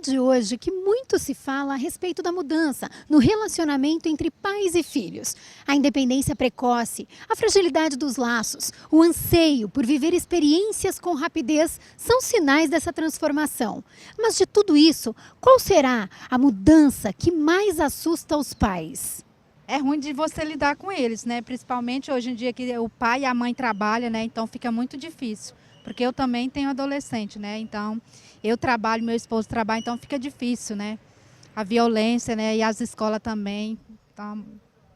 é de hoje que muito se fala a respeito da mudança no relacionamento entre pais e filhos. A independência precoce, a fragilidade dos laços, o anseio por viver experiências com rapidez são sinais dessa transformação. Mas de tudo isso, qual será a mudança que mais assusta os pais? É ruim de você lidar com eles, né? Principalmente hoje em dia que o pai e a mãe trabalham, né? Então fica muito difícil. Porque eu também tenho adolescente, né? Então eu trabalho, meu esposo trabalha, então fica difícil, né? A violência, né? E as escolas também, então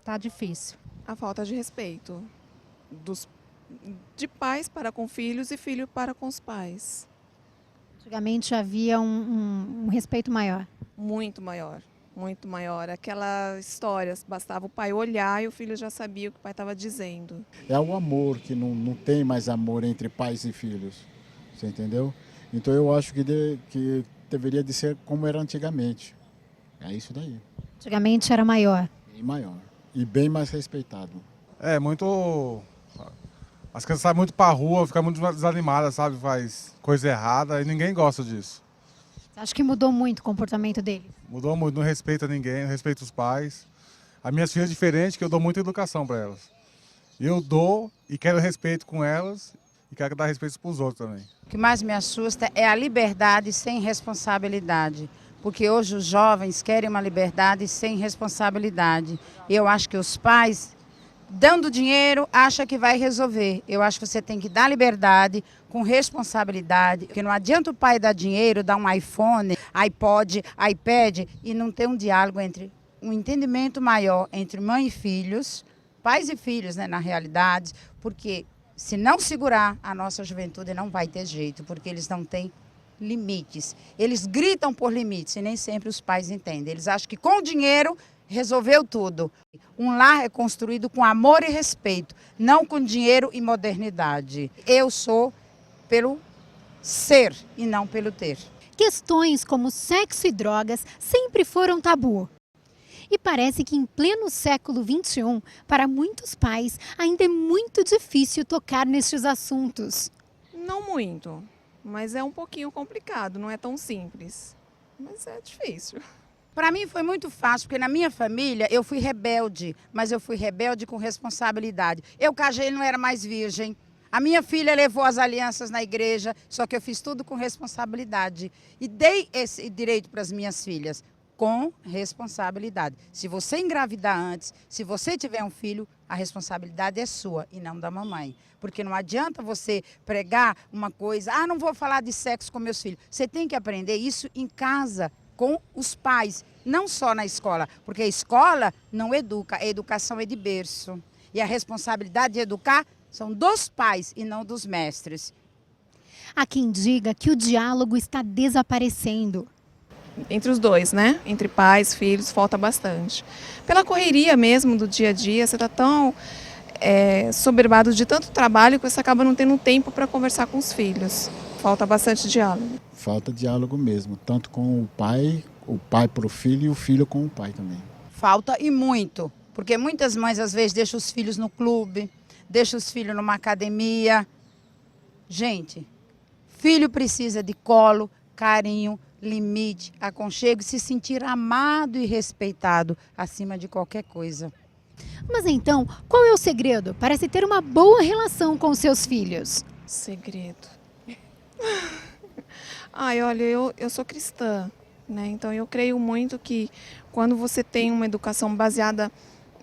tá difícil. A falta de respeito de pais para com filhos e filho para com os pais. Antigamente havia um respeito maior. Muito maior. Muito maior. Aquela história, bastava o pai olhar e o filho já sabia o que o pai estava dizendo. É o amor, que não tem mais amor entre pais e filhos, você entendeu? Então eu acho que deveria de ser como era antigamente. É isso daí. Antigamente era maior. E maior. E bem mais respeitado. É, muito... As crianças saem muito pra rua, ficam muito desanimadas, sabe? Faz coisa errada e ninguém gosta disso. Você acha que mudou muito o comportamento deles? Mudou muito, não respeita ninguém, não respeita os pais. As minhas filhas é diferente, que eu dou muita educação para elas. Eu dou e quero respeito com elas e quero dar respeito para os outros também. O que mais me assusta é a liberdade sem responsabilidade. Porque hoje os jovens querem uma liberdade sem responsabilidade. Eu acho que os pais, dando dinheiro, acham que vai resolver. Eu acho que você tem que dar liberdade com responsabilidade. Porque não adianta o pai dar dinheiro, dar um iPhone, iPod, iPad e não ter um diálogo entre um entendimento maior entre mãe e filhos, pais e filhos, né, na realidade. Porque se não segurar, a nossa juventude não vai ter jeito, porque eles não têm limites. Eles gritam por limites e nem sempre os pais entendem. Eles acham que com o dinheiro resolveu tudo. Um lar é construído com amor e respeito, não com dinheiro e modernidade. Eu sou pelo ser e não pelo ter. Questões como sexo e drogas sempre foram tabu. E parece que em pleno século XXI, para muitos pais, ainda é muito difícil tocar nestes assuntos. Não muito, mas é um pouquinho complicado, não é tão simples. Mas é difícil. Para mim foi muito fácil, porque na minha família eu fui rebelde, mas eu fui rebelde com responsabilidade. Eu casei e não era mais virgem. A minha filha levou as alianças na igreja, só que eu fiz tudo com responsabilidade. E dei esse direito para as minhas filhas, com responsabilidade. Se você engravidar antes, se você tiver um filho, a responsabilidade é sua e não da mamãe. Porque não adianta você pregar uma coisa, não vou falar de sexo com meus filhos. Você tem que aprender isso em casa, com os pais, não só na escola, porque a escola não educa, a educação é de berço. E a responsabilidade de educar são dos pais e não dos mestres. Há quem diga que o diálogo está desaparecendo. Entre os dois, né? Entre pais, filhos, falta bastante. Pela correria mesmo do dia a dia, você está tão soberbado de tanto trabalho que você acaba não tendo tempo para conversar com os filhos. Falta bastante diálogo. Falta diálogo mesmo, tanto com o pai para o filho e o filho com o pai também. Falta e muito, porque muitas mães às vezes deixam os filhos no clube, deixam os filhos numa academia. Gente, filho precisa de colo, carinho, limite, aconchego e se sentir amado e respeitado acima de qualquer coisa. Mas então, qual é o segredo para se ter uma boa relação com seus filhos? Segredo. Olha, eu sou cristã, né? Então eu creio muito que quando você tem uma educação baseada,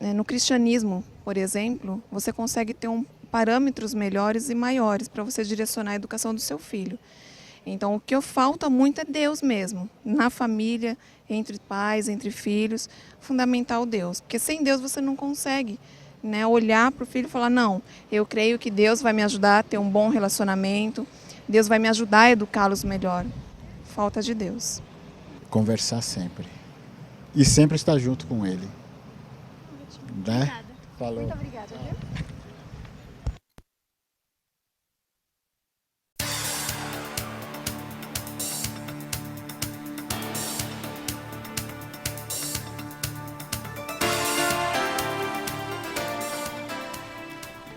né, no cristianismo, por exemplo, você consegue ter parâmetros melhores e maiores para você direcionar a educação do seu filho. Então o que falta muito é Deus mesmo, na família, entre pais, entre filhos, fundamental Deus. Porque sem Deus você não consegue, né, olhar para o filho e falar, não, eu creio que Deus vai me ajudar a ter um bom relacionamento, Deus vai me ajudar a educá-los melhor. Falta de Deus. Conversar sempre. E sempre estar junto com ele. Né? Obrigada. Falou. Muito obrigada, viu?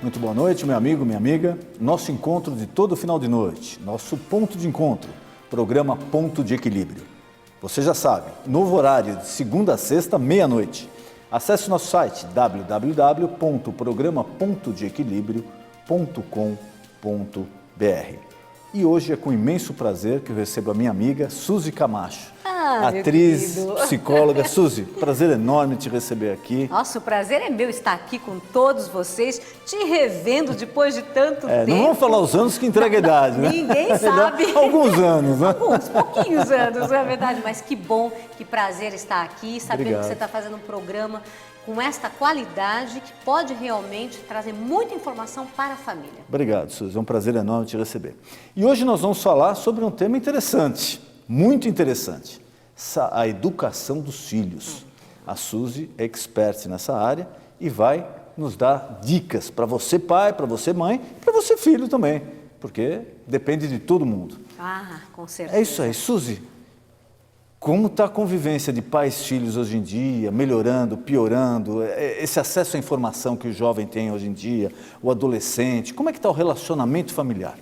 Muito boa noite, meu amigo, minha amiga. Nosso encontro de todo final de noite, nosso ponto de encontro, programa Ponto de Equilíbrio. Você já sabe, novo horário de segunda a sexta, meia-noite. Acesse o nosso site www.programa.deequilibrio.com.br. E hoje é com imenso prazer que eu recebo a minha amiga Suzy Camacho, atriz, psicóloga. Suzy, prazer enorme te receber aqui. Nossa, o prazer é meu estar aqui com todos vocês, te revendo depois de tanto tempo. Não vamos falar os anos que entrega a idade, né? Ninguém sabe. Alguns anos, né? Alguns, pouquinhos anos, não é verdade? Mas que bom, que prazer estar aqui, sabendo Obrigado. que você está fazendo um programa com esta qualidade que pode realmente trazer muita informação para a família. Obrigado, Suzy. É um prazer enorme te receber. E hoje nós vamos falar sobre um tema interessante, muito interessante, a educação dos filhos. A Suzy é expert nessa área e vai nos dar dicas para você pai, para você mãe, para você filho também, porque depende de todo mundo. Ah, com certeza. É isso aí, Suzy. Como está a convivência de pais e filhos hoje em dia, melhorando, piorando, esse acesso à informação que o jovem tem hoje em dia, o adolescente, como é que está o relacionamento familiar?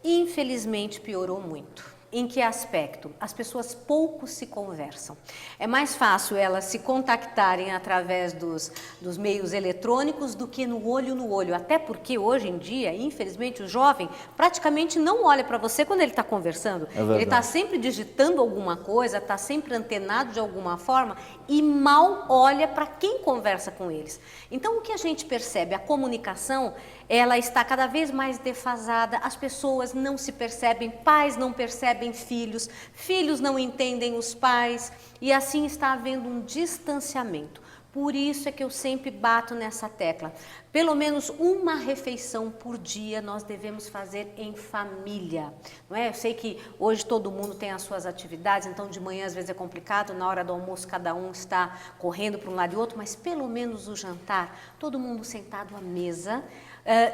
Infelizmente piorou muito. Em que aspecto? As pessoas pouco se conversam. É mais fácil elas se contactarem através dos meios eletrônicos do que no olho, até porque hoje em dia, infelizmente, o jovem praticamente não olha para você quando ele está conversando. Ele está sempre digitando alguma coisa, está sempre antenado de alguma forma e mal olha para quem conversa com eles. Então, o que a gente percebe? A comunicação, ela está cada vez mais defasada, as pessoas não se percebem, pais não percebem filhos, filhos não entendem os pais e assim está havendo um distanciamento. Por isso é que eu sempre bato nessa tecla. Pelo menos uma refeição por dia nós devemos fazer em família, não é? Eu sei que hoje todo mundo tem as suas atividades, então de manhã às vezes é complicado, na hora do almoço cada um está correndo para um lado e outro, mas pelo menos o jantar, todo mundo sentado à mesa,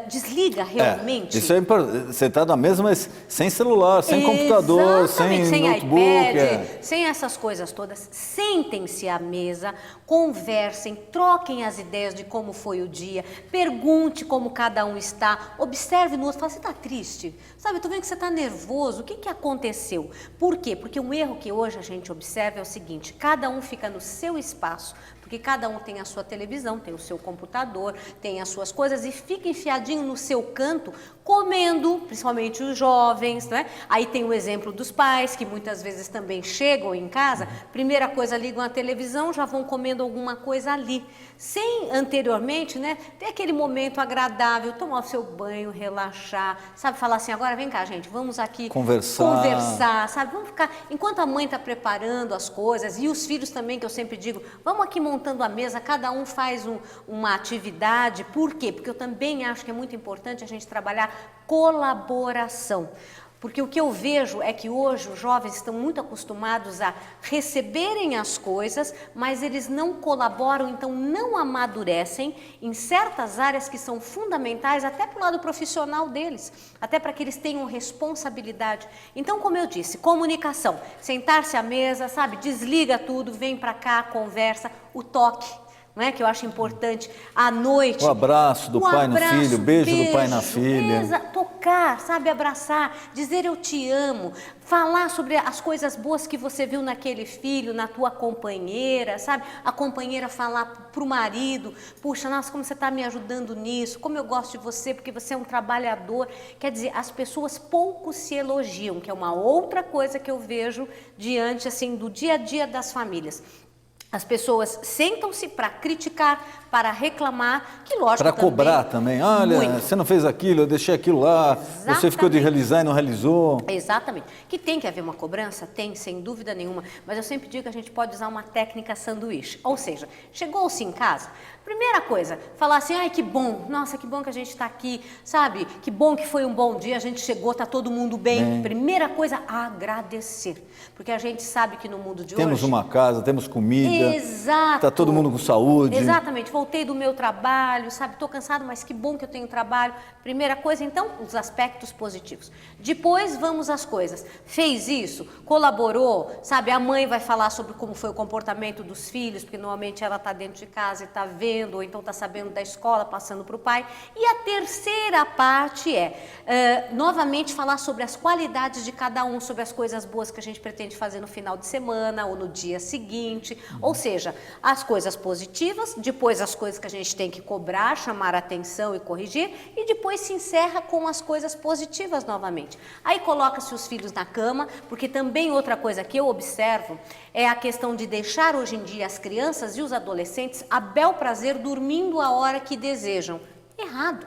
desliga realmente. Isso é importante, sentado à mesa, mas sem celular, sem computador, sem notebook. iPad, sem essas coisas todas. Sentem-se à mesa, conversem, troquem as ideias de como foi o dia, pergunte como cada um está, observe no outro, fala, você está triste? Sabe, eu estou vendo que você está nervoso, o que aconteceu? Por quê? Porque um erro que hoje a gente observa é o seguinte, cada um fica no seu espaço, porque cada um tem a sua televisão, tem o seu computador, tem as suas coisas e fica enfiadinho no seu canto, comendo, principalmente os jovens, né? Aí tem o exemplo dos pais, que muitas vezes também chegam em casa, primeira coisa ligam a televisão, já vão comendo alguma coisa ali, sem anteriormente, né, ter aquele momento agradável, tomar o seu banho, relaxar, sabe, falar assim, agora vem cá gente, vamos aqui conversar, sabe, vamos ficar, enquanto a mãe está preparando as coisas, e os filhos também, que eu sempre digo, vamos aqui montando a mesa, cada um faz uma atividade, por quê? Porque eu também acho que é muito importante a gente trabalhar colaboração. Porque o que eu vejo é que hoje os jovens estão muito acostumados a receberem as coisas, mas eles não colaboram, então não amadurecem em certas áreas que são fundamentais até para o lado profissional deles, até para que eles tenham responsabilidade. Então, como eu disse, comunicação, sentar-se à mesa, sabe, desliga tudo, vem para cá, conversa, o toque. Não é que eu acho importante à noite. O abraço do pai no filho, beijo do pai na filha. Tocar, sabe, abraçar, dizer eu te amo, falar sobre as coisas boas que você viu naquele filho, na tua companheira, sabe? A companheira falar para o marido, puxa, nossa, como você está me ajudando nisso, como eu gosto de você, porque você é um trabalhador. Quer dizer, as pessoas pouco se elogiam, que é uma outra coisa que eu vejo diante, assim, do dia a dia das famílias. As pessoas sentam-se para criticar, para reclamar, que lógico para cobrar também. Olha, muito. Você não fez aquilo, eu deixei aquilo lá, exatamente. Você ficou de realizar e não realizou. Exatamente. Que tem que haver uma cobrança? Tem, sem dúvida nenhuma. Mas eu sempre digo que a gente pode usar uma técnica sanduíche. Ou seja, chegou-se em casa, primeira coisa, falar assim, ai que bom, nossa, que bom que a gente está aqui, sabe? Que bom que foi um bom dia, a gente chegou, está todo mundo bem. Primeira coisa, agradecer. Porque a gente sabe que no mundo de hoje... Temos uma casa, temos comida. Exato. Está todo mundo com saúde. Exatamente. voltei do meu trabalho, sabe, estou cansado, mas que bom que eu tenho trabalho. Primeira coisa, então, os aspectos positivos. Depois, vamos às coisas. Fez isso, colaborou, sabe, a mãe vai falar sobre como foi o comportamento dos filhos, porque normalmente ela está dentro de casa e está vendo, ou então está sabendo da escola, passando para o pai. E a terceira parte novamente, falar sobre as qualidades de cada um, sobre as coisas boas que a gente pretende fazer no final de semana ou no dia seguinte. Ou seja, as coisas positivas, depois as coisas que a gente tem que cobrar, chamar a atenção e corrigir, e depois se encerra com as coisas positivas novamente. Aí coloca-se os filhos na cama, porque também outra coisa que eu observo é a questão de deixar hoje em dia as crianças e os adolescentes a bel prazer dormindo a hora que desejam. Errado.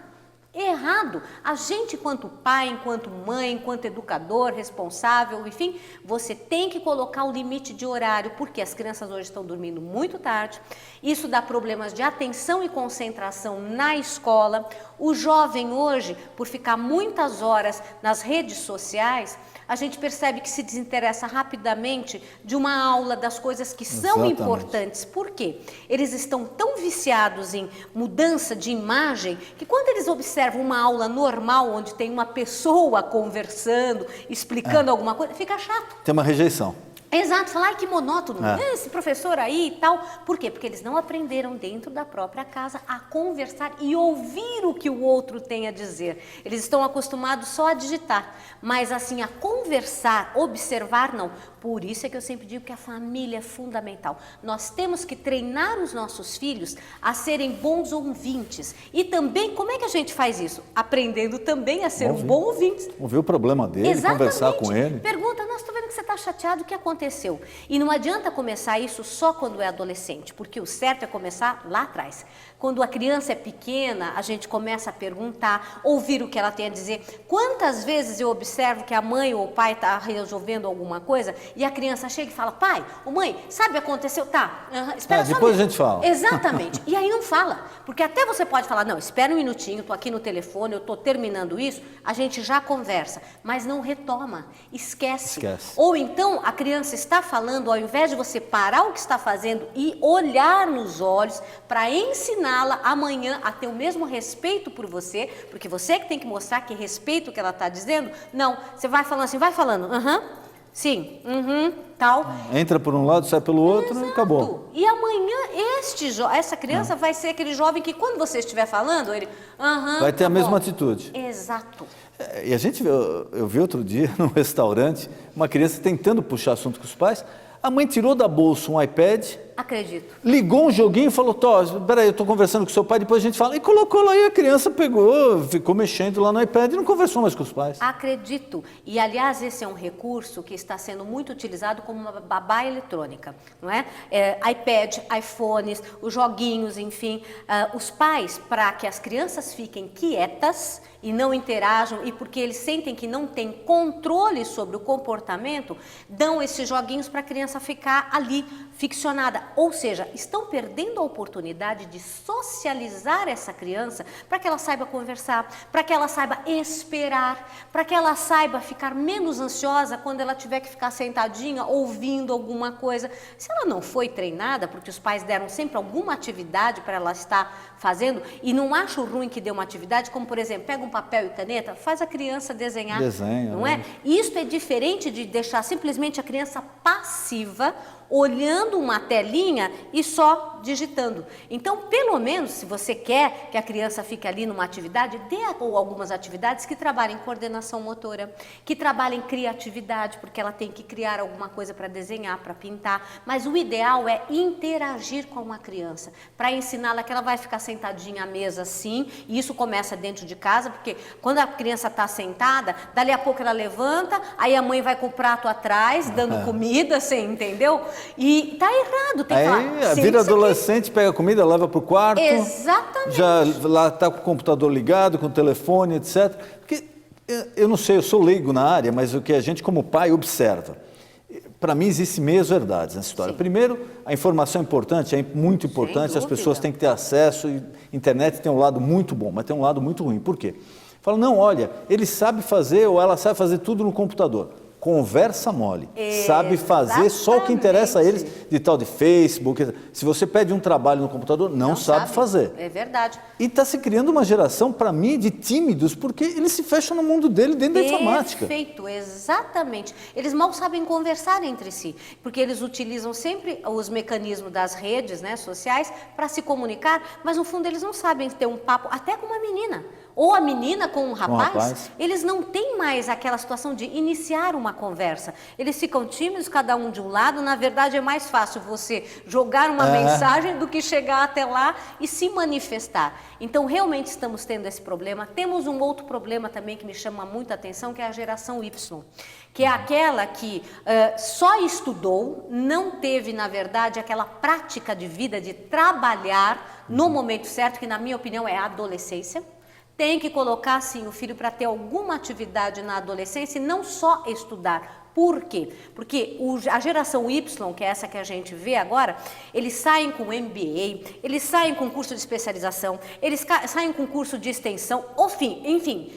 Errado. A gente, enquanto pai, enquanto mãe, enquanto educador, responsável, enfim, você tem que colocar o limite de horário, porque as crianças hoje estão dormindo muito tarde. Isso dá problemas de atenção e concentração na escola. O jovem hoje, por ficar muitas horas nas redes sociais, a gente percebe que se desinteressa rapidamente de uma aula, das coisas que são importantes. Por quê? Eles estão tão viciados em mudança de imagem que quando eles observam uma aula normal, onde tem uma pessoa conversando, explicando alguma coisa, fica chato. Tem uma rejeição. Exato, falar, ai que monótono, esse professor aí e tal. Por quê? Porque eles não aprenderam dentro da própria casa a conversar e ouvir o que o outro tem a dizer. Eles estão acostumados só a digitar, mas assim, a conversar, observar, não. Por isso é que eu sempre digo que a família é fundamental. Nós temos que treinar os nossos filhos a serem bons ouvintes. E também, como é que a gente faz isso? Aprendendo também a ser um bom ouvinte. Ouvir o problema dele, exatamente. Conversar com ele. Pergunta, nossa, estou vendo que você está chateado, o que aconteceu? E não adianta começar isso só quando é adolescente, porque o certo é começar lá atrás. Quando a criança é pequena, a gente começa a perguntar, ouvir o que ela tem a dizer. Quantas vezes eu observo que a mãe ou o pai está resolvendo alguma coisa e a criança chega e fala, pai ou mãe, sabe, aconteceu? Tá, espera só depois a gente fala. Exatamente. E aí não fala, porque até você pode falar, não, espera um minutinho, estou aqui no telefone, eu estou terminando isso, a gente já conversa, mas não retoma, esquece. Ou então a criança está falando, ao invés de você parar o que está fazendo e olhar nos olhos para ensiná-la amanhã a ter o mesmo respeito por você, porque você que tem que mostrar que respeita o que ela está dizendo. Não, você vai falando assim, vai falando, sim, tal. Entra por um lado, sai pelo outro. Exato. E acabou. E amanhã essa criança vai ser aquele jovem que quando você estiver falando, ele, vai ter tá a mesma bom. atitude. Exato. E a gente, eu vi outro dia num restaurante, uma criança tentando puxar assunto com os pais, a mãe tirou da bolsa um iPad, acredito, ligou um joguinho e falou, peraí, eu estou conversando com o seu pai, depois a gente fala, e colocou lá, e a criança pegou, ficou mexendo lá no iPad e não conversou mais com os pais. Acredito. E, aliás, esse é um recurso que está sendo muito utilizado como uma babá eletrônica, não é? iPad, iPhones, os joguinhos, enfim. Os pais, para que as crianças fiquem quietas e não interajam, e porque eles sentem que não têm controle sobre o comportamento, dão esses joguinhos para a criança ficar ali, ficcionada. Ou seja, estão perdendo a oportunidade de socializar essa criança para que ela saiba conversar, para que ela saiba esperar, para que ela saiba ficar menos ansiosa quando ela tiver que ficar sentadinha ouvindo alguma coisa. Se ela não foi treinada, porque os pais deram sempre alguma atividade para ela estar fazendo, e não acho ruim que dê uma atividade, como por exemplo, pega um papel e caneta, faz a criança desenhar. Desenha, não é? Isso é diferente de deixar simplesmente a criança passiva, olhando uma telinha e só digitando. Então, pelo menos, se você quer que a criança fique ali numa atividade, dê algumas atividades que trabalhem coordenação motora, que trabalhem criatividade, porque ela tem que criar alguma coisa para desenhar, para pintar. Mas o ideal é interagir com uma criança, para ensiná-la que ela vai ficar sentadinha à mesa assim, e isso começa dentro de casa, porque quando a criança está sentada, dali a pouco ela levanta, aí a mãe vai com o prato atrás, dando comida, você entendeu? E tá errado, tem que falar. Vira adolescente, pega comida, leva para o quarto. Exatamente. Já lá está com o computador ligado, com o telefone, etc. Porque, eu não sei, eu sou leigo na área, mas o que a gente como pai observa. Para mim, existem meias verdades nessa história. Sim. Primeiro, a informação é importante, é muito importante, as pessoas têm que ter acesso, e a internet tem um lado muito bom, mas tem um lado muito ruim. Por quê? Fala, não, olha, ele sabe fazer ou ela sabe fazer tudo no computador. conversa mole, sabe fazer só o que interessa a eles, de tal de Facebook. Se você pede um trabalho no computador, não sabe fazer. É verdade. E está se criando uma geração, para mim, de tímidos, porque eles se fecham no mundo dele dentro da informática. Perfeito, exatamente. Eles mal sabem conversar entre si, porque eles utilizam sempre os mecanismos das redes, né, sociais para se comunicar, mas no fundo eles não sabem ter um papo até com uma menina. Ou a menina com um rapaz, eles não têm mais aquela situação de iniciar uma conversa. Eles ficam tímidos, cada um de um lado. Na verdade, é mais fácil você jogar uma mensagem do que chegar até lá e se manifestar. Então, realmente estamos tendo esse problema. Temos um outro problema também que me chama muita atenção, que é a geração Y, que é aquela que só estudou, não teve, na verdade, aquela prática de vida de trabalhar no momento certo, que na minha opinião é a adolescência. Tem que colocar, sim, o filho para ter alguma atividade na adolescência e não só estudar. Por quê? Porque a geração Y, que é essa que a gente vê agora, eles saem com MBA, eles saem com curso de especialização, eles saem com curso de extensão, enfim,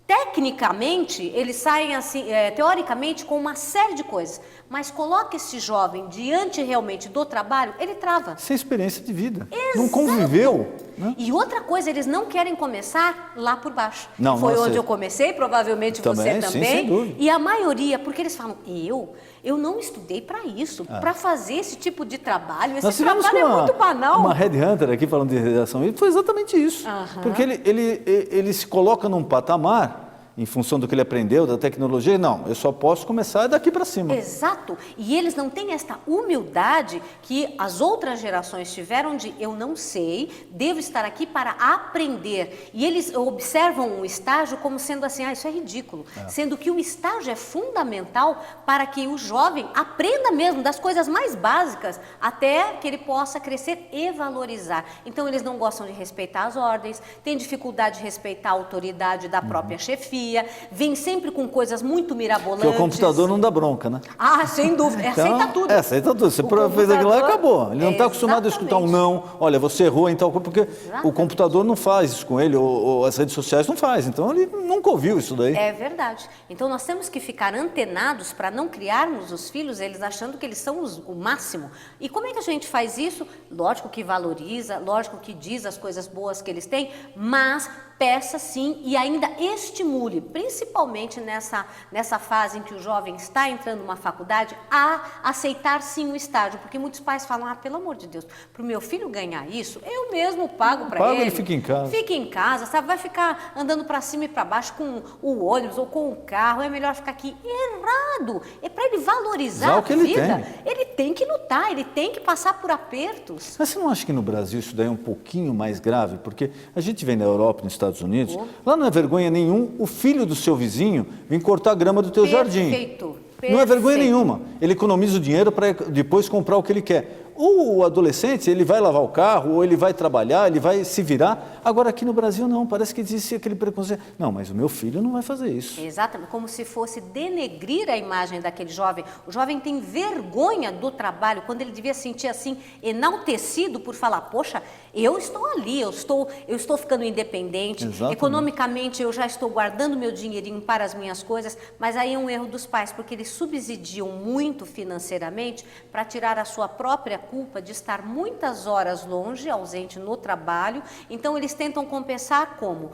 tecnicamente, eles saem assim, teoricamente, com uma série de coisas, mas coloca esse jovem diante realmente do trabalho, ele trava. Sem experiência de vida. Exato. Não conviveu. Né? E outra coisa, eles não querem começar lá por baixo. Não, foi onde eu comecei, provavelmente você também. Sim, sem dúvida. E a maioria, porque eles falam, eu não estudei para isso, para fazer esse tipo de trabalho. Esse trabalho é muito banal. Uma headhunter aqui falando de redação, foi exatamente isso. Porque ele se coloca num patamar, em função do que ele aprendeu, da tecnologia, não, eu só posso começar daqui para cima. Exato, e eles não têm esta humildade que as outras gerações tiveram de eu não sei, devo estar aqui para aprender. E eles observam o estágio como sendo assim, isso é ridículo. Sendo que o estágio é fundamental para que o jovem aprenda mesmo das coisas mais básicas, até que ele possa crescer e valorizar. Então eles não gostam de respeitar as ordens, têm dificuldade de respeitar a autoridade da própria chefia, vem sempre com coisas muito mirabolantes. Porque o computador não dá bronca, né? Sem dúvida. Aceita tudo. Aceita tudo. Você fez aquilo lá e acabou. Ele não está acostumado a escutar um não. Olha, você errou em tal coisa, porque o computador não faz isso com ele, ou as redes sociais não fazem. Então, ele nunca ouviu isso daí. É verdade. Então, nós temos que ficar antenados para não criarmos os filhos, eles achando que eles são o máximo. E como é que a gente faz isso? Lógico que valoriza, lógico que diz as coisas boas que eles têm, mas peça sim e ainda estimule, principalmente nessa fase em que o jovem está entrando numa faculdade, a aceitar sim o estágio, porque muitos pais falam, pelo amor de Deus, para o meu filho ganhar isso, eu mesmo pago para ele. Ele fica em casa. Fica em casa, sabe? Vai ficar andando para cima e para baixo com o ônibus ou com o carro, é melhor ficar aqui. Errado! É para ele valorizar a vida. Ele tem que lutar, ele tem que passar por apertos. Mas você não acha que no Brasil isso daí é um pouquinho mais grave? Porque a gente vem na Europa, nos Estados Unidos, lá não é vergonha nenhum o filho do seu vizinho vir cortar a grama do teu jardim. Perfeito. Não é vergonha nenhuma. Ele economiza o dinheiro para depois comprar o que ele quer. O adolescente, ele vai lavar o carro, ou ele vai trabalhar, ele vai se virar. Agora, aqui no Brasil, não. Parece que existe aquele preconceito. Não, mas o meu filho não vai fazer isso. Exatamente. Como se fosse denegrir a imagem daquele jovem. O jovem tem vergonha do trabalho, quando ele devia sentir assim, enaltecido por falar, poxa, eu estou ali, eu estou ficando independente. Exatamente. Economicamente, eu já estou guardando meu dinheirinho para as minhas coisas, mas aí é um erro dos pais, porque eles subsidiam muito financeiramente para tirar a sua própria culpa de estar muitas horas longe, ausente no trabalho. Então eles tentam compensar como?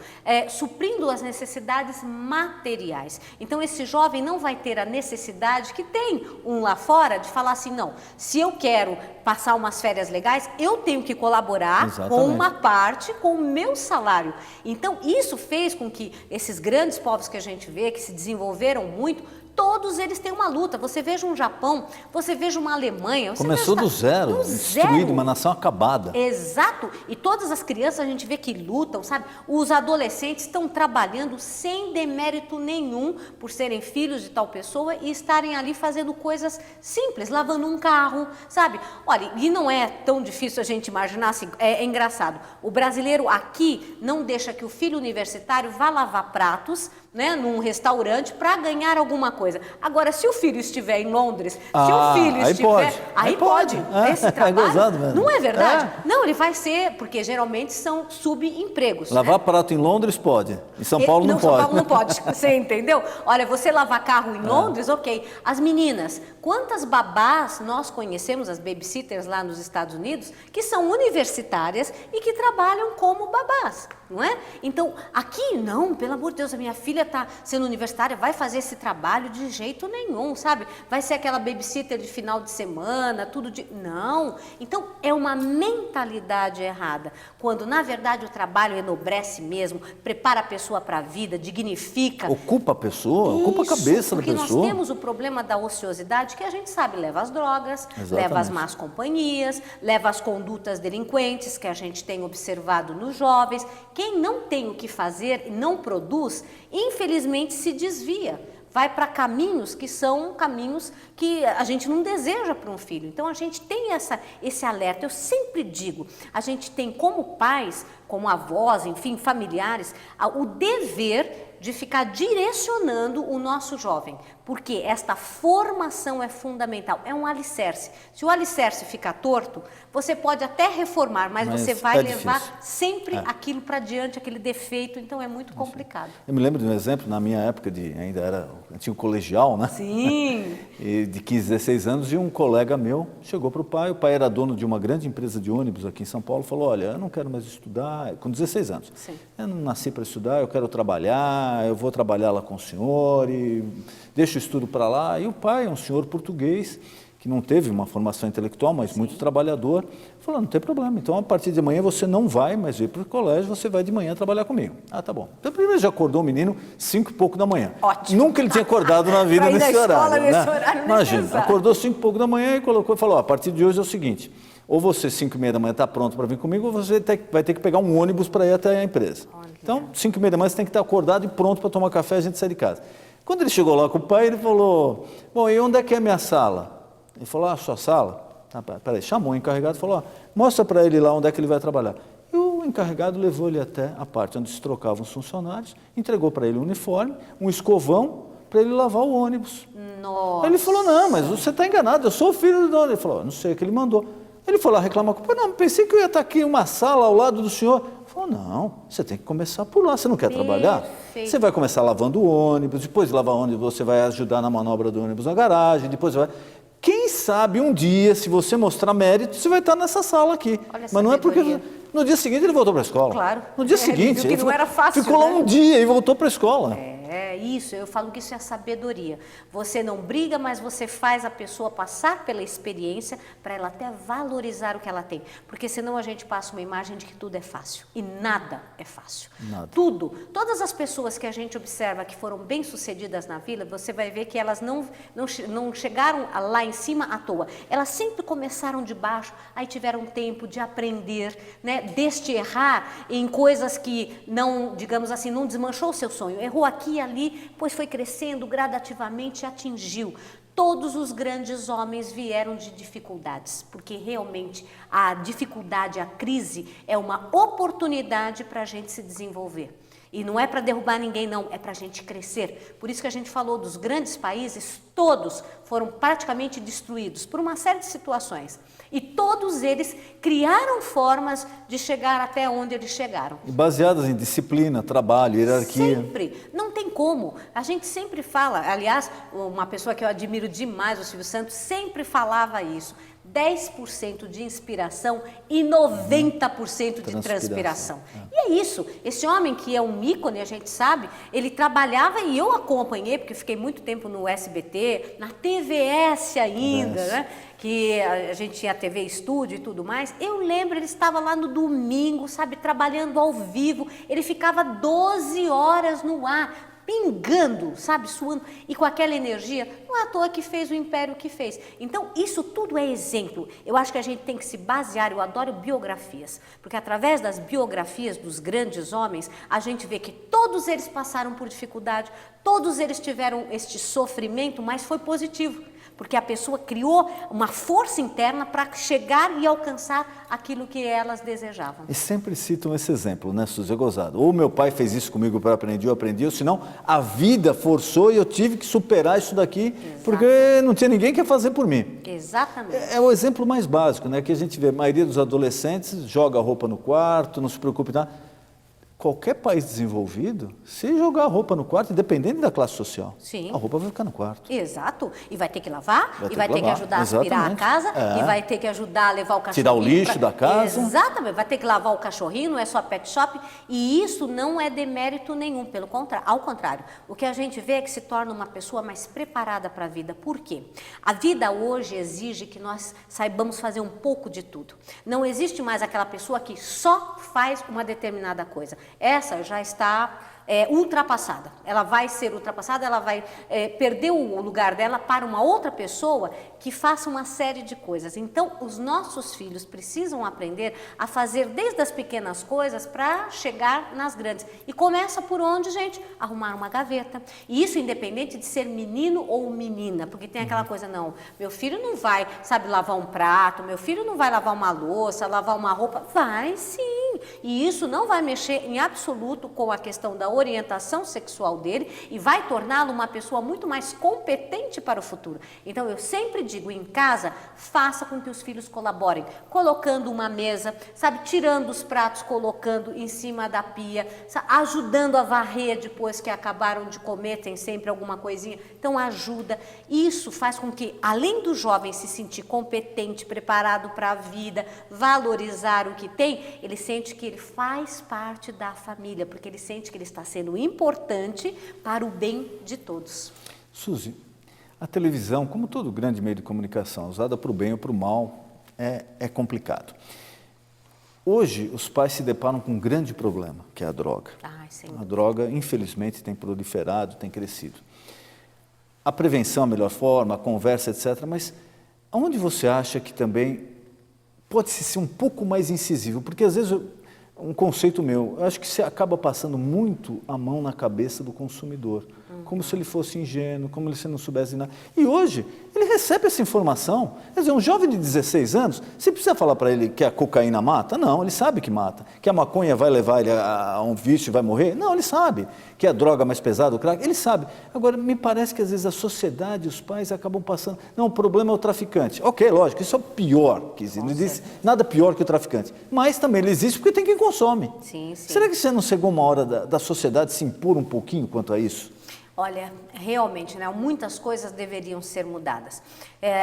Suprindo as necessidades materiais. Então esse jovem não vai ter a necessidade que tem um lá fora de falar assim, não, se eu quero passar umas férias legais, eu tenho que colaborar com uma parte, com o meu salário. Então isso fez com que esses grandes povos que a gente vê, que se desenvolveram muito, todos eles têm uma luta. Você veja um Japão, você veja uma Alemanha. Começou do zero, destruído, uma nação acabada. Exato. E todas as crianças a gente vê que lutam, sabe? Os adolescentes estão trabalhando sem demérito nenhum por serem filhos de tal pessoa e estarem ali fazendo coisas simples, lavando um carro, sabe? Olha, e não é tão difícil a gente imaginar assim, é engraçado. O brasileiro aqui não deixa que o filho universitário vá lavar pratos, né, num restaurante para ganhar alguma coisa. Agora, se o filho estiver em Londres, se o filho aí estiver... pode. Aí pode. Esse trabalho, gozado mesmo. não é verdade? Não, ele vai ser, porque geralmente são subempregos. Lavar prato em Londres pode, em São Paulo não São pode. Paulo não pode, você entendeu? Olha, você lavar carro em Londres, ok. As meninas, quantas babás nós conhecemos, as babysitters lá nos Estados Unidos, que são universitárias e que trabalham como babás, não é? Então, aqui não, pelo amor de Deus, a minha filha está sendo universitária, vai fazer esse trabalho de jeito nenhum, sabe? Vai ser aquela babysitter de final de semana, tudo de... Não. Então, é uma mentalidade errada. Quando, na verdade, o trabalho enobrece mesmo, prepara a pessoa para a vida, dignifica. Ocupa a pessoa, ocupa a cabeça da pessoa. Porque nós temos o problema da ociosidade, que a gente sabe, leva às drogas, leva às más companhias, leva às condutas delinquentes, que a gente tem observado nos jovens. Quem não tem o que fazer e não produz, infelizmente se desvia, vai para caminhos que são caminhos que a gente não deseja para um filho. Então a gente tem esse alerta. Eu sempre digo, a gente tem como pais, como avós, enfim, familiares, o dever de ficar direcionando o nosso jovem, porque esta formação é fundamental, é um alicerce. Se o alicerce ficar torto, você pode até reformar, mas você vai levar sempre aquilo para diante, aquele defeito, então é muito complicado. Eu me lembro de um exemplo, na minha época, ainda era antigo colegial, né? Sim. E de 15, 16 anos, e um colega meu chegou para o pai era dono de uma grande empresa de ônibus aqui em São Paulo, falou, olha, eu não quero mais estudar, com 16 anos, Sim. Eu não nasci para estudar, eu quero trabalhar, eu vou trabalhar lá com o senhor, e deixa o estudo para lá. E o pai, um senhor português, que não teve uma formação intelectual, mas muito trabalhador, falou, não tem problema, então a partir de amanhã você não vai mais ir para o colégio, você vai de manhã trabalhar comigo. Ah, tá bom. Então primeiro já acordou o menino 5 e pouco da manhã. Ótimo. Nunca ele tinha acordado na vida nesse horário. Nesse horário, imagina, acordou 5 e pouco da manhã e colocou e falou, a partir de hoje é o seguinte, ou você 5 e meia da manhã está pronto para vir comigo, ou você vai ter que pegar um ônibus para ir até a empresa. Então, 5 e meia da manhã você tem que estar acordado e pronto para tomar café e a gente sai de casa. Quando ele chegou lá com o pai, ele falou, bom, e onde é que é a minha sala? Ele falou, a sua sala? Ah, peraí, chamou o encarregado e falou, mostra para ele lá onde é que ele vai trabalhar. E o encarregado levou ele até a parte onde se trocavam os funcionários, entregou para ele um uniforme, um escovão, para ele lavar o ônibus. Nossa. Aí ele falou, não, mas você está enganado, eu sou o filho do dono. Ele falou, não sei o que ele mandou. Ele foi lá reclamar com o pai, não, pensei que eu ia estar aqui em uma sala ao lado do senhor. Ele falou, não, você tem que começar por lá, você não quer trabalhar? Você vai começar lavando o ônibus, depois de lavar o ônibus você vai ajudar na manobra do ônibus na garagem, depois vai... Quem sabe um dia, se você mostrar mérito, você vai estar nessa sala aqui. Mas não é porque... No dia seguinte ele voltou para a escola. Claro. No dia seguinte, ele não era fácil, ficou lá né? um dia e voltou para a escola. É isso, eu falo que isso é sabedoria. Você não briga, mas você faz a pessoa passar pela experiência para ela até valorizar o que ela tem. Porque senão a gente passa uma imagem de que tudo é fácil. E nada é fácil. Nada. Tudo. Todas as pessoas que a gente observa que foram bem-sucedidas na vida, você vai ver que elas não chegaram lá em cima à toa. Elas sempre começaram de baixo, aí tiveram tempo de aprender, né, desterrar em coisas que não, digamos assim, não desmanchou o seu sonho. Errou aqui e ali, pois foi crescendo gradativamente e atingiu. Todos os grandes homens vieram de dificuldades, porque realmente a dificuldade, a crise é uma oportunidade para a gente se desenvolver. E não é para derrubar ninguém, não, é para a gente crescer. Por isso que a gente falou dos grandes países, todos foram praticamente destruídos por uma série de situações. E todos eles criaram formas de chegar até onde eles chegaram. E baseadas em disciplina, trabalho, hierarquia. Sempre. Não tem como. A gente sempre fala, aliás, uma pessoa que eu admiro demais, o Silvio Santos, sempre falava isso. 10% de inspiração e 90% de transpiração. E é isso. Esse homem que é um ícone, a gente sabe, ele trabalhava e eu acompanhei, porque fiquei muito tempo no SBT, na TVS ainda, né? Que a gente tinha TV Estúdio e tudo mais. Eu lembro, ele estava lá no domingo, sabe, trabalhando ao vivo. Ele ficava 12 horas no ar, pingando, sabe, suando, e com aquela energia, não é à toa que fez o império que fez. Então, isso tudo é exemplo. Eu acho que a gente tem que se basear, eu adoro biografias, porque através das biografias dos grandes homens, a gente vê que todos eles passaram por dificuldade, todos eles tiveram este sofrimento, mas foi positivo. porque a pessoa criou uma força interna para chegar e alcançar aquilo que elas desejavam. E sempre citam esse exemplo, né, Suzy? É gozado. Ou meu pai fez isso comigo para eu aprendi, ou senão a vida forçou e eu tive que superar isso daqui, porque não tinha ninguém que ia fazer por mim. Exatamente. É o exemplo mais básico, né, que a gente vê. A maioria dos adolescentes joga a roupa no quarto, não se preocupa em nada. Qualquer país desenvolvido, se jogar a roupa no quarto, independente da classe social, Sim. a roupa vai ficar no quarto. Exato. E vai ter que lavar, Vai ter e vai que ter que lavar. ajudar a aspirar a Exatamente. casa, É. e vai ter que ajudar a levar o cachorrinho. Tirar o lixo da casa. Exatamente. Vai ter que lavar o cachorrinho, não é só pet shop. E isso não é demérito nenhum, pelo contrário. Ao contrário, o que a gente vê é que se torna uma pessoa mais preparada para a vida. Por quê? A vida hoje exige que nós saibamos fazer um pouco de tudo. Não existe mais aquela pessoa que só faz uma determinada coisa. Essa já está ultrapassada. Ela vai ser ultrapassada, ela vai perder o lugar dela para uma outra pessoa que faça uma série de coisas. Então, os nossos filhos precisam aprender a fazer desde as pequenas coisas para chegar nas grandes. E começa por onde, gente? Arrumar uma gaveta. E isso independente de ser menino ou menina, porque tem aquela coisa, não, meu filho não vai, sabe, lavar um prato, meu filho não vai lavar uma louça, lavar uma roupa. Vai sim. E isso não vai mexer em absoluto com a questão da orientação sexual dele e vai torná-lo uma pessoa muito mais competente para o futuro. Então, eu sempre digo, em casa, faça com que os filhos colaborem, colocando uma mesa, sabe, tirando os pratos, colocando em cima da pia, sabe, ajudando a varrer depois que acabaram de comer, tem sempre alguma coisinha, então ajuda. Isso faz com que, além do jovem se sentir competente, preparado para a vida, valorizar o que tem, ele sente que ele faz parte da família, porque ele sente que ele está sendo importante para o bem de todos. Suzy, a televisão, como todo grande meio de comunicação, usada para o bem ou para o mal, é complicado. Hoje, os pais se deparam com um grande problema, que é a droga. A droga, infelizmente, tem proliferado, tem crescido. A prevenção é a melhor forma, a conversa, etc. Mas aonde você acha que também pode-se ser um pouco mais incisivo? Porque, às vezes, um conceito meu, eu acho que você acaba passando muito a mão na cabeça do consumidor, como se ele fosse ingênuo, como se ele não soubesse nada. E hoje, ele recebe essa informação. Quer dizer, um jovem de 16 anos, você precisa falar para ele que a cocaína mata? Não, ele sabe que mata. Que a maconha vai levar ele a um vício e vai morrer? Não, ele sabe. Que a droga mais pesada, o crack, ele sabe. Agora, me parece que às vezes a sociedade, os pais acabam passando... Não, o problema é o traficante. Ok, lógico, isso é o pior que existe. Não existe nada pior que o traficante. Mas também ele existe porque tem quem consome. Sim, sim. Será que você não chegou uma hora da sociedade se impor um pouquinho quanto a isso? Olha, realmente, né, muitas coisas deveriam ser mudadas.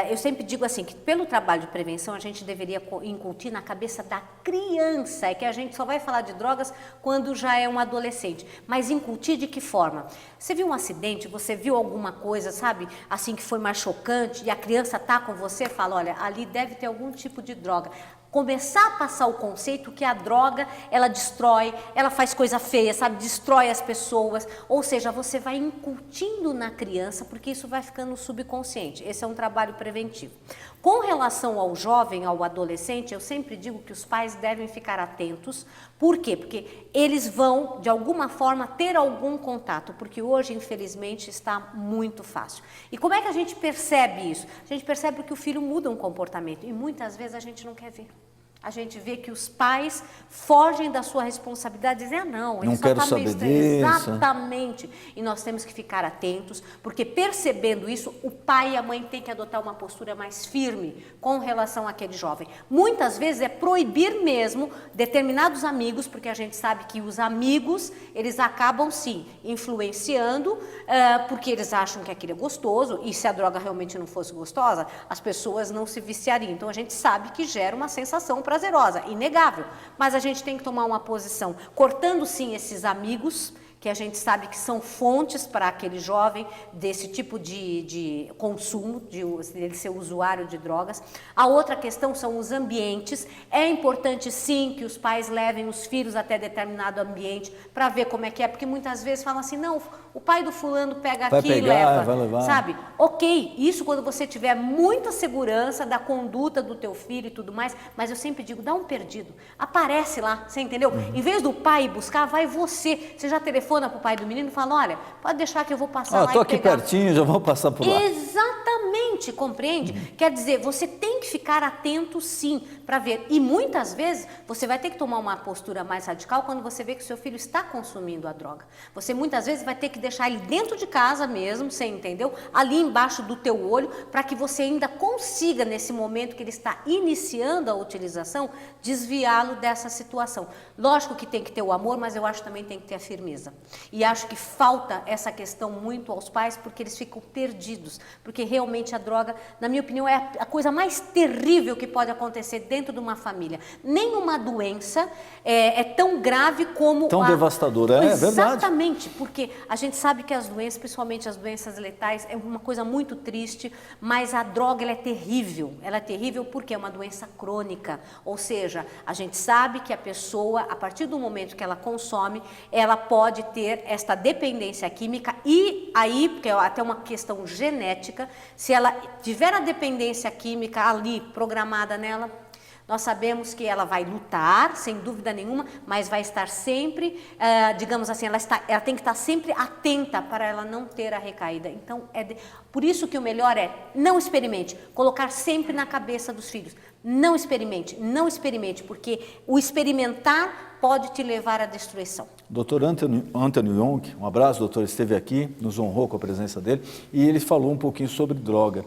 Eu sempre digo assim, que pelo trabalho de prevenção, a gente deveria incutir na cabeça da criança, é que a gente só vai falar de drogas quando já é um adolescente, mas incutir de que forma? Você viu um acidente, você viu alguma coisa, sabe, assim que foi mais chocante, e a criança está com você, fala, olha, ali deve ter algum tipo de droga. Começar a passar o conceito que a droga, ela destrói, ela faz coisa feia, sabe, destrói as pessoas, ou seja, você vai incutindo na criança, porque isso vai ficando no subconsciente. Esse é um trabalho preventivo. Com relação ao jovem, ao adolescente, eu sempre digo que os pais devem ficar atentos. Por quê? Porque eles vão, de alguma forma, ter algum contato, porque hoje, infelizmente, está muito fácil. E como é que a gente percebe isso? A gente percebe que o filho muda um comportamento e muitas vezes a gente não quer ver. A gente vê que os pais fogem da sua responsabilidade e dizem, não, ele não só quero está saber meio disso. Exatamente. E nós temos que ficar atentos, porque percebendo isso, o pai e a mãe têm que adotar uma postura mais firme com relação àquele jovem. Muitas vezes é proibir mesmo determinados amigos, porque a gente sabe que os amigos, eles acabam sim influenciando, porque eles acham que aquilo é gostoso, e se a droga realmente não fosse gostosa, as pessoas não se viciariam. Então a gente sabe que gera uma sensação prazerosa, inegável, mas a gente tem que tomar uma posição, cortando sim esses amigos, que a gente sabe que são fontes para aquele jovem desse tipo de consumo, de ele ser usuário de drogas. A outra questão são os ambientes. É importante sim que os pais levem os filhos até determinado ambiente para ver como é que é, porque muitas vezes falam assim, não, o pai do fulano pega vai aqui pegar, e leva, vai levar. sabe? Ok, isso quando você tiver muita segurança da conduta do teu filho e tudo mais, mas eu sempre digo, dá um perdido, aparece lá, você entendeu? Em vez do pai ir buscar, vai você já telefona para o pai do menino e fala, olha, pode deixar que eu vou passar lá Estou e aqui pegar. pertinho, já vou passar por lá. Exatamente. doente, compreende? Quer dizer, você tem que ficar atento sim, para ver. E muitas vezes você vai ter que tomar uma postura mais radical quando você vê que o seu filho está consumindo a droga. Você muitas vezes vai ter que deixar ele dentro de casa mesmo, você entendeu? Ali embaixo do teu olho, para que você ainda consiga, nesse momento que ele está iniciando a utilização, desviá-lo dessa situação. Lógico que tem que ter o amor, mas eu acho que também tem que ter a firmeza. E acho que falta essa questão muito aos pais, porque eles ficam perdidos. Porque realmente a droga, na minha opinião, é a coisa mais terrível que pode acontecer dentro de uma família. Nenhuma doença é tão grave como tão devastadora, é verdade. Exatamente, porque a gente sabe que as doenças, principalmente as doenças letais, é uma coisa muito triste, mas a droga ela é terrível. Ela é terrível porque é uma doença crônica, ou seja, a gente sabe que a pessoa, a partir do momento que ela consome, ela pode ter esta dependência química e aí, porque é até uma questão genética, se ela tiver a dependência química ali programada nela, nós sabemos que ela vai lutar, sem dúvida nenhuma, mas vai estar sempre, digamos assim, ela tem que estar sempre atenta para ela não ter a recaída. Então, por isso que o melhor é não experimente, colocar sempre na cabeça dos filhos. Não experimente, não experimente, porque o experimentar pode te levar à destruição. Dr. Anthony Young, um abraço, doutor, esteve aqui, nos honrou com a presença dele, e ele falou um pouquinho sobre droga.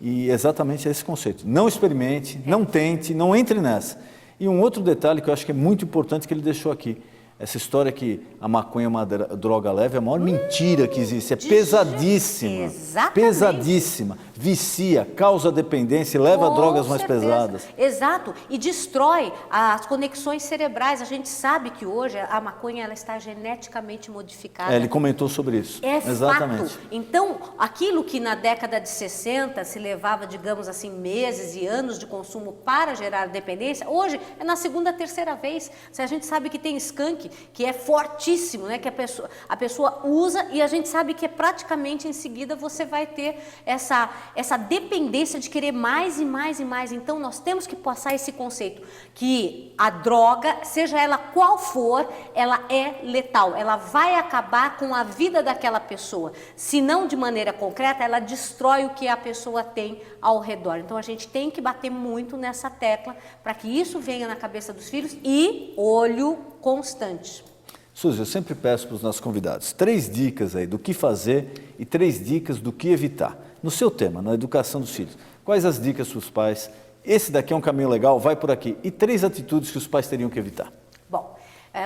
E exatamente esse conceito. Não experimente, não tente, não entre nessa. E um outro detalhe que eu acho que é muito importante que ele deixou aqui. Essa história que a maconha é uma droga leve é a maior mentira que existe. É pesadíssima. Exatamente. Pesadíssima. Vicia, causa dependência e leva a drogas mais pesadas. Exato. E destrói as conexões cerebrais. A gente sabe que hoje a maconha ela está geneticamente modificada. Ele comentou sobre isso. É exatamente. Fato. Então, aquilo que na década de 60 se levava, digamos assim, meses e anos de consumo para gerar dependência, hoje é na segunda, terceira vez. Se a gente sabe que tem skunk, que é fortíssimo, né? Que a pessoa usa e a gente sabe que praticamente em seguida você vai ter essa dependência de querer mais e mais e mais. Então nós temos que passar esse conceito que a droga, seja ela qual for, ela é letal, ela vai acabar com a vida daquela pessoa. Se não de maneira concreta, ela destrói o que a pessoa tem ao redor. Então a gente tem que bater muito nessa tecla para que isso venha na cabeça dos filhos e olho constante. Suzy, eu sempre peço para os nossos convidados 3 dicas aí do que fazer e 3 dicas do que evitar. No seu tema, na educação dos filhos, quais as dicas para os pais? Esse daqui é um caminho legal, vai por aqui. E 3 atitudes que os pais teriam que evitar. Bom,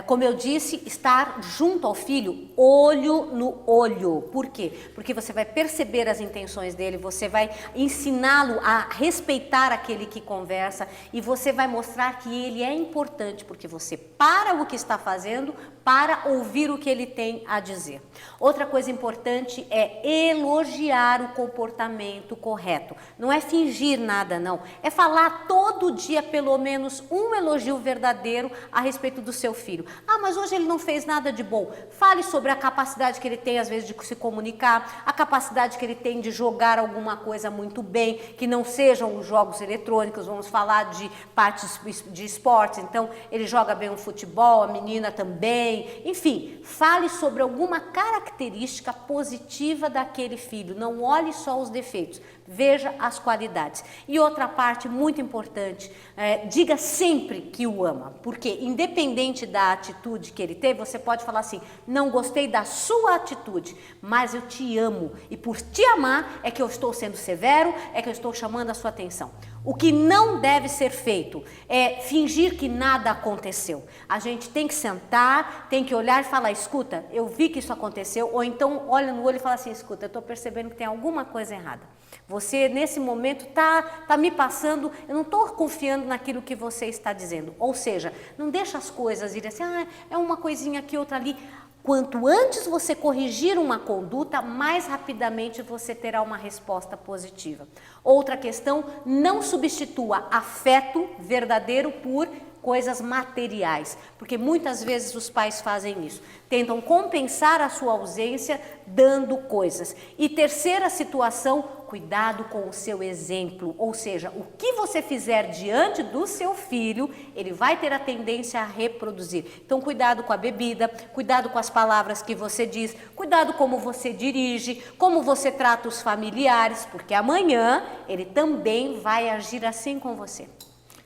como eu disse, estar junto ao filho, olho no olho. Por quê? Porque você vai perceber as intenções dele, você vai ensiná-lo a respeitar aquele que conversa e você vai mostrar que ele é importante, porque você para o que está fazendo para ouvir o que ele tem a dizer. Outra coisa importante é elogiar o comportamento correto. Não é fingir nada, não. É falar todo dia pelo menos um elogio verdadeiro a respeito do seu filho. Ah, mas hoje ele não fez nada de bom. Fale sobre a capacidade que ele tem, às vezes, de se comunicar, a capacidade que ele tem de jogar alguma coisa muito bem, que não sejam os jogos eletrônicos, vamos falar de partes de esportes. Então, ele joga bem o futebol, a menina também. Enfim, fale sobre alguma característica positiva daquele filho. Não olhe só os defeitos, veja as qualidades. E outra parte muito importante, diga sempre que o ama, porque independente da atitude que ele teve, você pode falar assim, não gostei da sua atitude, mas eu te amo e por te amar é que eu estou sendo severo, é que eu estou chamando a sua atenção. O que não deve ser feito é fingir que nada aconteceu. A gente tem que sentar, tem que olhar e falar, escuta, eu vi que isso aconteceu, ou então olha no olho e fala assim, escuta, eu estou percebendo que tem alguma coisa errada. Você, nesse momento, tá me passando, eu não estou confiando naquilo que você está dizendo. Ou seja, não deixa as coisas irem assim, é uma coisinha aqui, outra ali. Quanto antes você corrigir uma conduta, mais rapidamente você terá uma resposta positiva. Outra questão, não substitua afeto verdadeiro por coisas materiais, porque muitas vezes os pais fazem isso, tentam compensar a sua ausência dando coisas. E terceira situação, cuidado com o seu exemplo, ou seja, o que você fizer diante do seu filho, ele vai ter a tendência a reproduzir. Então, cuidado com a bebida, cuidado com as palavras que você diz, cuidado como você dirige, como você trata os familiares, porque amanhã ele também vai agir assim com você.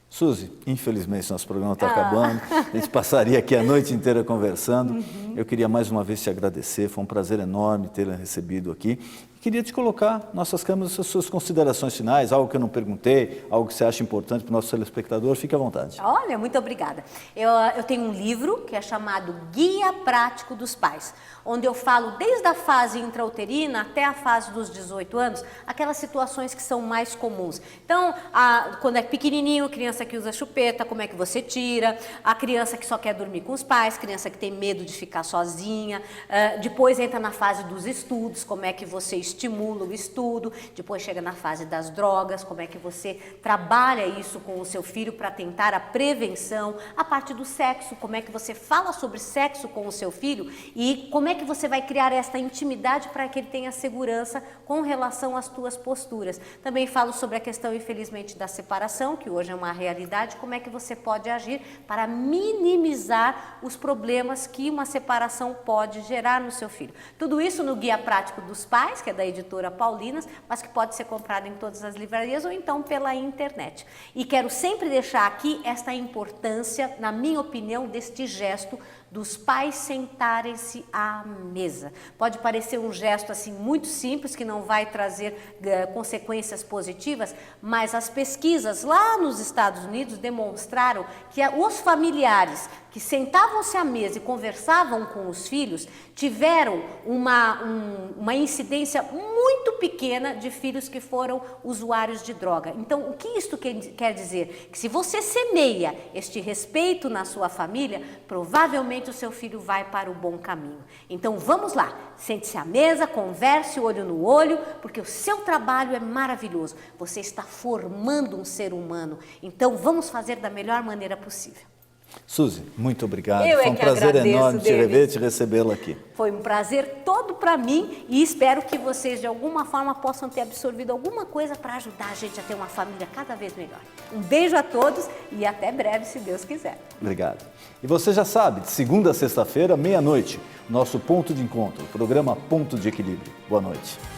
Suzy, infelizmente nosso programa está acabando, a gente passaria aqui a noite inteira conversando. Eu queria mais uma vez te agradecer, foi um prazer enorme tê-la recebido aqui. Queria te colocar nossas câmeras, as suas considerações finais, algo que eu não perguntei, algo que você acha importante para o nosso telespectador, fique à vontade. Olha, muito obrigada. Eu tenho um livro que é chamado Guia Prático dos Pais, onde eu falo desde a fase intrauterina até a fase dos 18 anos, aquelas situações que são mais comuns. Então, quando é pequenininho, a criança que usa chupeta, como é que você tira, a criança que só quer dormir com os pais, criança que tem medo de ficar sozinha, depois entra na fase dos estudos, como é que você estimula o estudo, depois chega na fase das drogas, como é que você trabalha isso com o seu filho para tentar a prevenção, a parte do sexo, como é que você fala sobre sexo com o seu filho e como é que você vai criar esta intimidade para que ele tenha segurança com relação às tuas posturas. Também falo sobre a questão, infelizmente, da separação, que hoje é uma realidade, como é que você pode agir para minimizar os problemas que uma separação pode gerar no seu filho. Tudo isso no Guia Prático dos Pais, que é da editora Paulinas, mas que pode ser comprado em todas as livrarias ou então pela internet. E quero sempre deixar aqui esta importância, na minha opinião, deste gesto dos pais sentarem-se à mesa. Pode parecer um gesto assim muito simples, que não vai trazer consequências positivas, mas as pesquisas lá nos Estados Unidos demonstraram que os familiares que sentavam-se à mesa e conversavam com os filhos tiveram uma incidência muito pequena de filhos que foram usuários de droga. Então, o que isto quer dizer? Que se você semeia este respeito na sua família, provavelmente o seu filho vai para o bom caminho. Então, vamos lá, sente-se à mesa, converse olho no olho, porque o seu trabalho é maravilhoso. Você está formando um ser humano. Então, vamos fazer da melhor maneira possível. Suzy, muito obrigado. Foi um prazer enorme te rever e te recebê-la aqui. Foi um prazer todo para mim e espero que vocês de alguma forma possam ter absorvido alguma coisa para ajudar a gente a ter uma família cada vez melhor. Um beijo a todos e até breve, se Deus quiser. Obrigado. E você já sabe, de segunda a sexta-feira, meia-noite, nosso ponto de encontro, o programa Ponto de Equilíbrio. Boa noite.